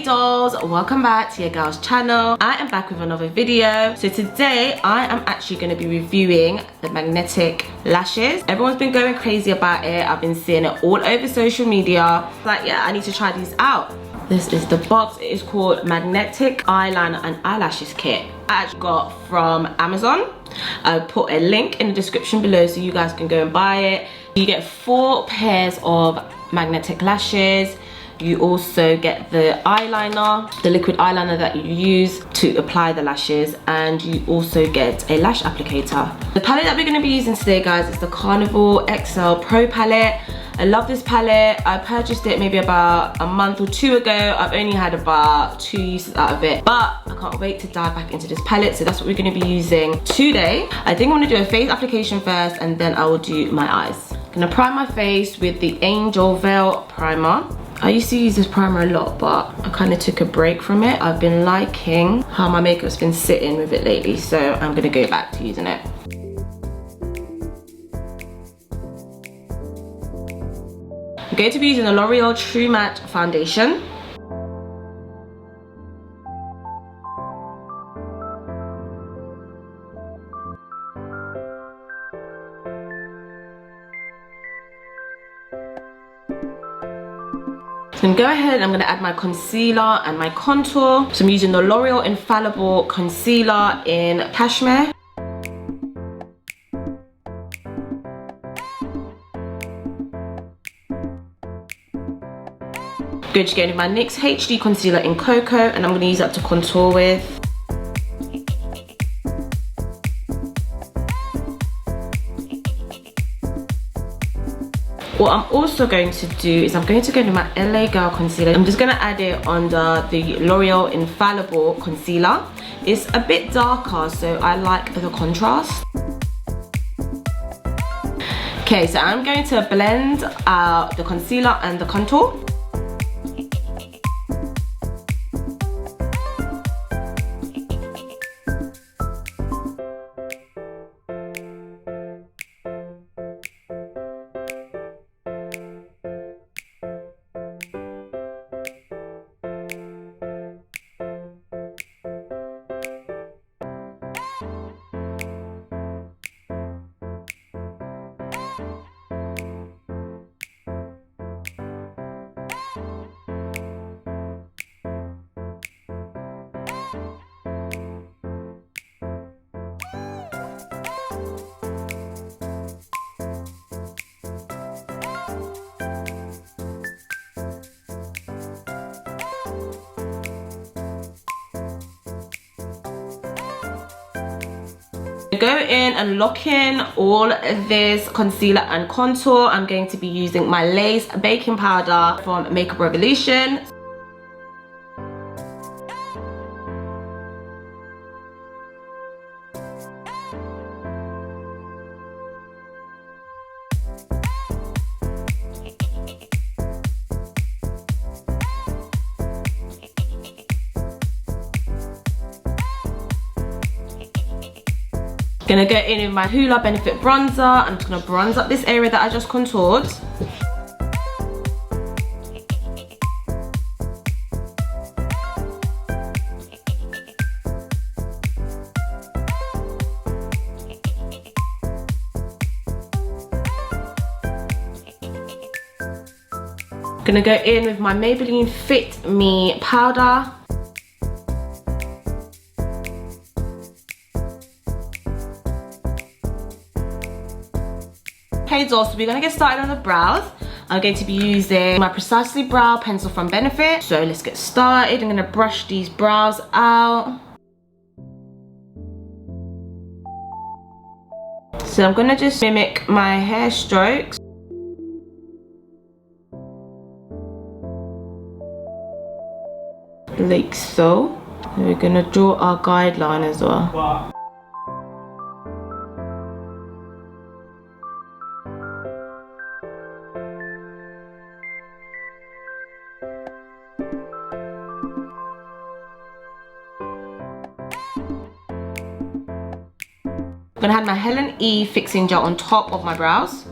dolls, welcome back to your girl's channel. I am back with another video. So today I am actually going to be reviewing the Magnetic Lashes. Everyone's been going crazy about it. I've been seeing it all over social media. Like, yeah, I need to try these out. This is the box. It is called Magnetic Eyeliner and Eyelashes Kit. I actually got from Amazon. I put a link in the description below so you guys can go and buy it. You get 4 pairs of magnetic lashes. You also get the eyeliner, the liquid eyeliner that you use to apply the lashes, and you also get a lash applicator. The palette that we're going to be using today, guys, is the CARNIVAL XL Pro palette. I love this palette. I purchased it maybe about a month or 2 ago. I've only had about 2 uses out of it, but I can't wait to dive back into this palette. So that's what we're going to be using today. I think I'm going to do a face application first, and then I will do my eyes. I'm going to prime my face with the Angel Veil primer. I used to use this primer a lot, but I kind of took a break from it. I've been liking how my makeup's been sitting with it lately, so I'm going to go back to using it. I'm going to be using the L'Oreal True Matte Foundation. So I'm going to go ahead and I'm going to add my concealer and my contour. So I'm using the L'Oreal Infallible Concealer in Cashmere. Good, to go with my NYX HD Concealer in Cocoa, and I'm going to use that to contour with. What I'm also going to do is I'm going to go to my LA Girl Concealer. I'm just going to add it under the L'Oreal Infallible Concealer. It's a bit darker, so I like the contrast. Okay, so I'm going to blend out the concealer and the contour. Go in and lock in all this concealer and contour. I'm going to be using my Lace baking powder from Makeup Revolution. Gonna go in with my Hoola Benefit bronzer. I'm just gonna bronze up this area that I just contoured. Gonna go in with my Maybelline Fit Me powder. Okay, so we're going to get started on the brows. I'm going to be using my Precisely Brow pencil from Benefit. So let's get started. I'm going to brush these brows out. So I'm going to just mimic my hair strokes. Like so. And we're going to draw our guideline as well. I'm gonna have my Helen E fixing gel on top of my brows.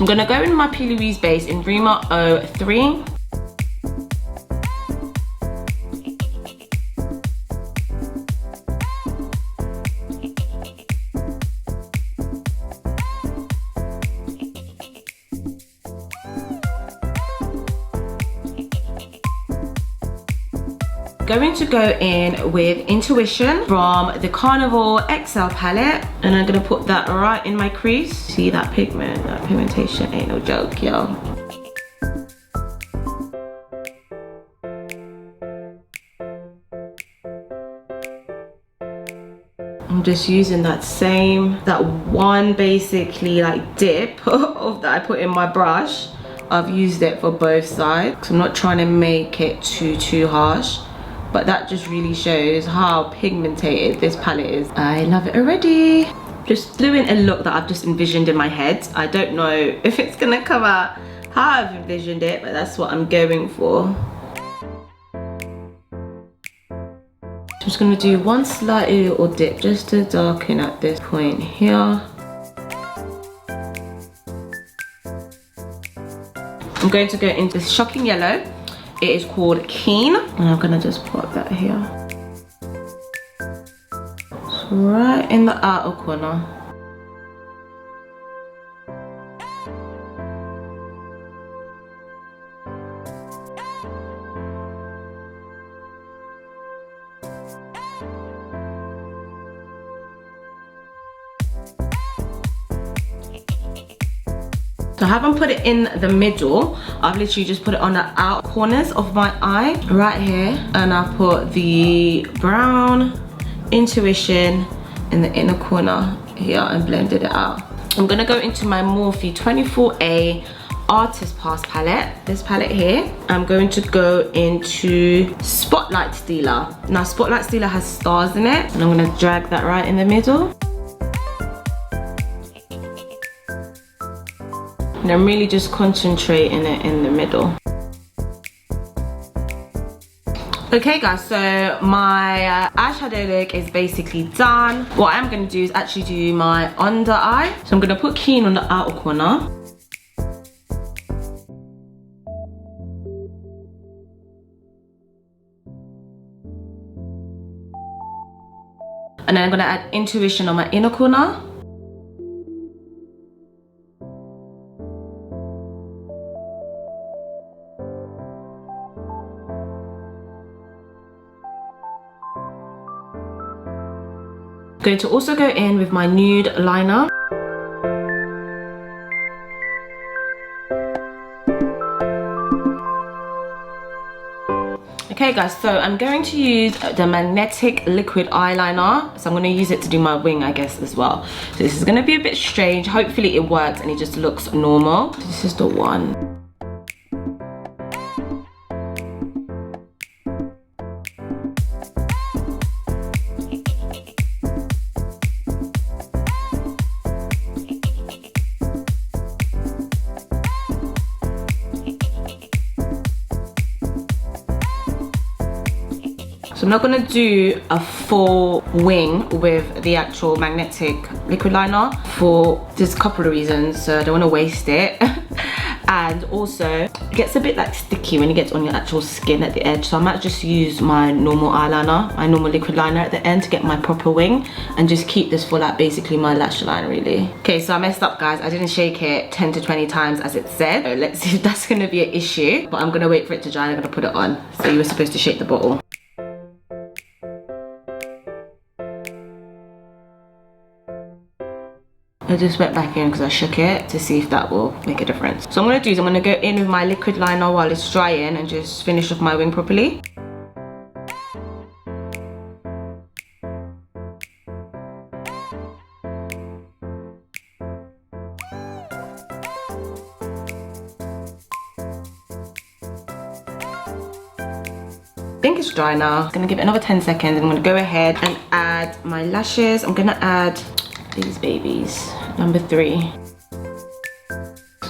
I'm gonna go in my PLouise base in Rumour 03. Going to go in with Intuition from the Carnival XL palette, and I'm gonna put that right in my crease. See that pigment, that pigmentation ain't no joke, yo. I'm just using that one basically like dip of that I put in my brush. I've used it for both sides because I'm not trying to make it too harsh. But that just really shows how pigmented this palette is. I love it already. Just doing a look that I've just envisioned in my head. I don't know if it's gonna come out how I've envisioned it, but that's what I'm going for. Just gonna do one slightly little dip just to darken at this point here. I'm going to go into this shocking yellow. It is called Keen, and I'm gonna just put that here. It's right in the outer corner. So I haven't put it in the middle. I've literally just put it on the outer corners of my eye, right here. And I've put the brown Intuition in the inner corner here and blended it out. I'm gonna go into my Morphe 24A Artist Pass palette. This palette here. I'm going to go into Spotlight Stealer. Now Spotlight Stealer has stars in it, and I'm gonna drag that right in the middle. And I'm really just concentrating it in the middle. Okay guys, so my eyeshadow look is basically done. What I'm going to do is actually do my under eye. So I'm going to put Keen on the outer corner. And then I'm going to add Intuition on my inner corner. Going to also go in with my nude liner. Okay guys, so I'm going to use the Magnetic liquid eyeliner. So I'm going to use it to do my wing, I guess, as well. So this is going to be a bit strange. Hopefully it works and it just looks normal. This is the one. So I'm not gonna do a full wing with the actual Magnetic liquid liner for just a couple of reasons. So I don't wanna waste it. And also, it gets a bit like sticky when it gets on your actual skin at the edge. So I might just use my normal eyeliner, my normal liquid liner at the end to get my proper wing and just keep this for like basically my lash line really. Okay, so I messed up guys. I didn't shake it 10 to 20 times as it said. So let's see if that's gonna be an issue. But I'm gonna wait for it to dry and I'm gonna put it on. So you were supposed to shake the bottle. I just went back in because I shook it to see if that will make a difference. So what I'm going to do is I'm going to go in with my liquid liner while it's drying and just finish off my wing properly. I think it's dry now. I'm going to give it another 10 seconds. I'm going to go ahead and add my lashes. I'm going to add these babies, number 3.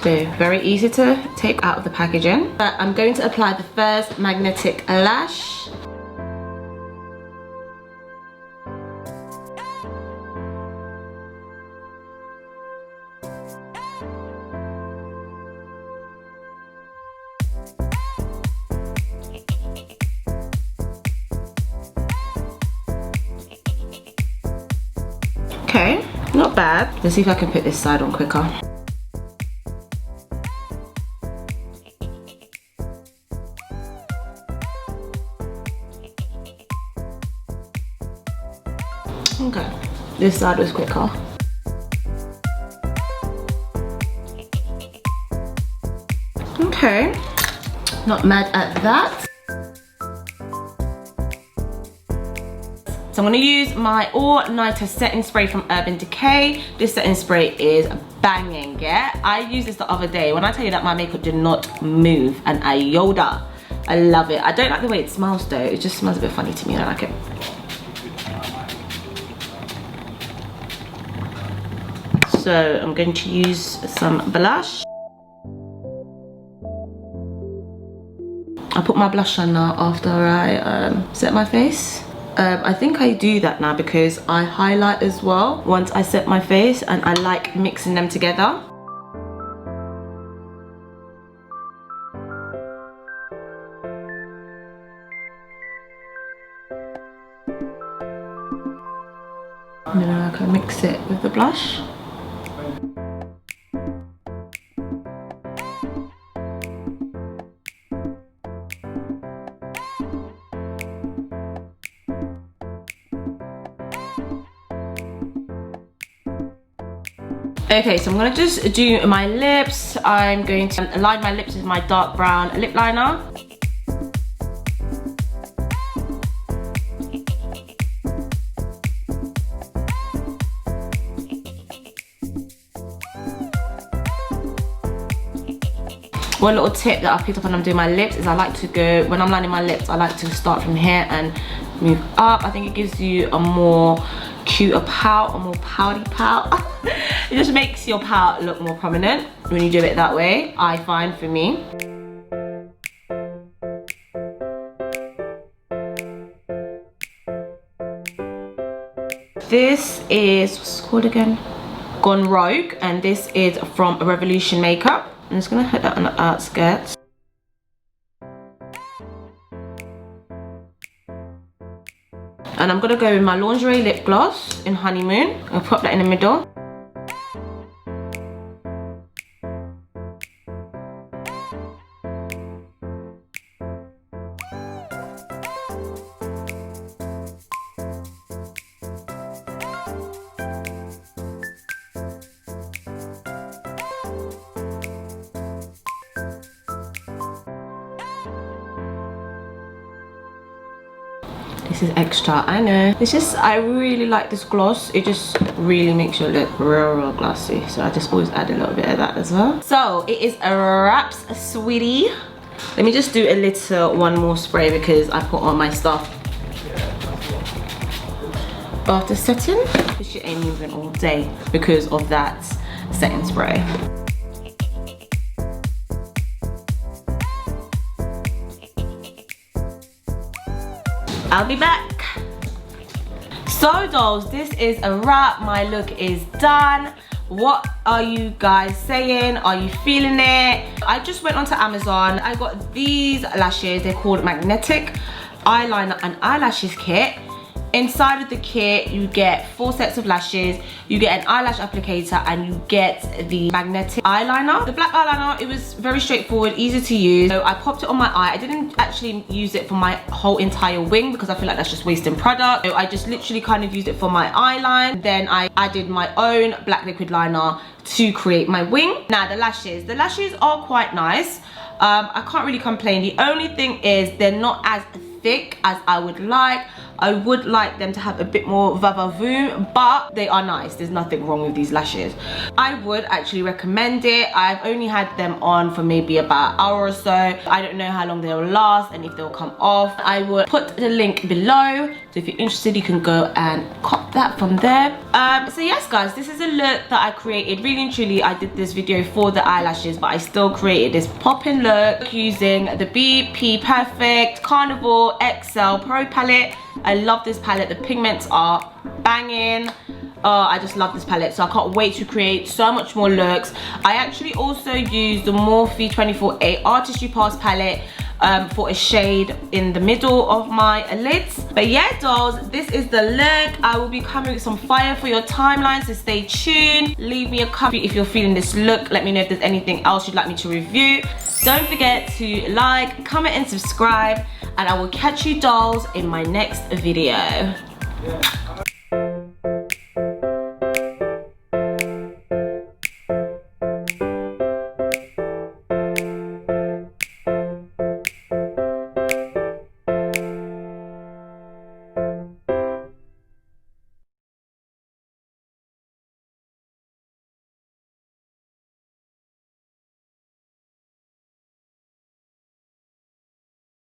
So very easy to take out of the packaging. But I'm going to apply the first magnetic lash. Not bad. Let's see if I can put this side on quicker. Okay, this side was quicker. Okay, not mad at that. So I'm going to use my All Nighter setting spray from Urban Decay. This setting spray is banging, yeah? I used this the other day. When I tell you that my makeup did not move an iota, I love it. I don't like the way it smells though. It just smells a bit funny to me. I don't like it. So I'm going to use some blush. I put my blush on now after I set my face. I think I do that now because I highlight as well once I set my face, and I like mixing them together. And then I can mix it with the blush. Okay, so I'm gonna just do my lips. I'm going to line my lips with my dark brown lip liner. One little tip that I picked up when I'm doing my lips is I like to go, when I'm lining my lips, I like to start from here and move up. I think it gives you a more cuter pout, a more pouty pout. It just makes your pout look more prominent when you do it that way, I find, for me. This is, what's it called again? Gone Rogue, and this is from Revolution Makeup. I'm just gonna hit that on the outskirts. And I'm gonna go with my lingerie lip gloss in Honeymoon. I'll pop that in the middle. This is extra, I know. It's just, I really like this gloss. It just really makes you look real glossy. So I just always add a little bit of that as well. So it is a wraps, sweetie. Let me just do a little one more spray because I put on my stuff after setting. This shit ain't moving all day because of that setting spray. I'll be back. So dolls, this is a wrap. My look is done. What are you guys saying? Are you feeling it? I just went onto Amazon. I got these lashes. They're called Magnetic Eyeliner and Eyelashes Kit. Inside of the kit, you get 4 sets of lashes, you get an eyelash applicator, and you get the magnetic eyeliner. The black eyeliner, it was very straightforward, easy to use. So I popped it on my eye. I didn't actually use it for my whole entire wing because I feel like that's just wasting product. So I just literally kind of used it for my eyeline. Then I added my own black liquid liner to create my wing. Now the lashes are quite nice. I can't really complain. The only thing is they're not as thick as I would like. I would like them to have a bit more va-va-voom, but they are nice. There's nothing wrong with these lashes. I would actually recommend it. I've only had them on for maybe about an hour or so. I don't know how long they'll last and if they'll come off. I will put the link below, so if you're interested you can go and cop that from there. So yes guys, this is a look that I created. Really and truly, I did this video for the eyelashes, but I still created this popping look using the BPerfect Carnival XL Pro palette. I love this palette. The pigments are banging. I just love this palette, so I can't wait to create so much more looks. I actually also used the Morphe 24A Artistry Pass palette. for a shade in the middle of my lids. But yeah, dolls, this is the look. I will be coming with some fire for your timeline, so stay tuned. Leave me a comment if you're feeling this look. Let me know if there's anything else you'd like me to review. Don't forget to like, comment and subscribe, and I will catch you dolls in my next video.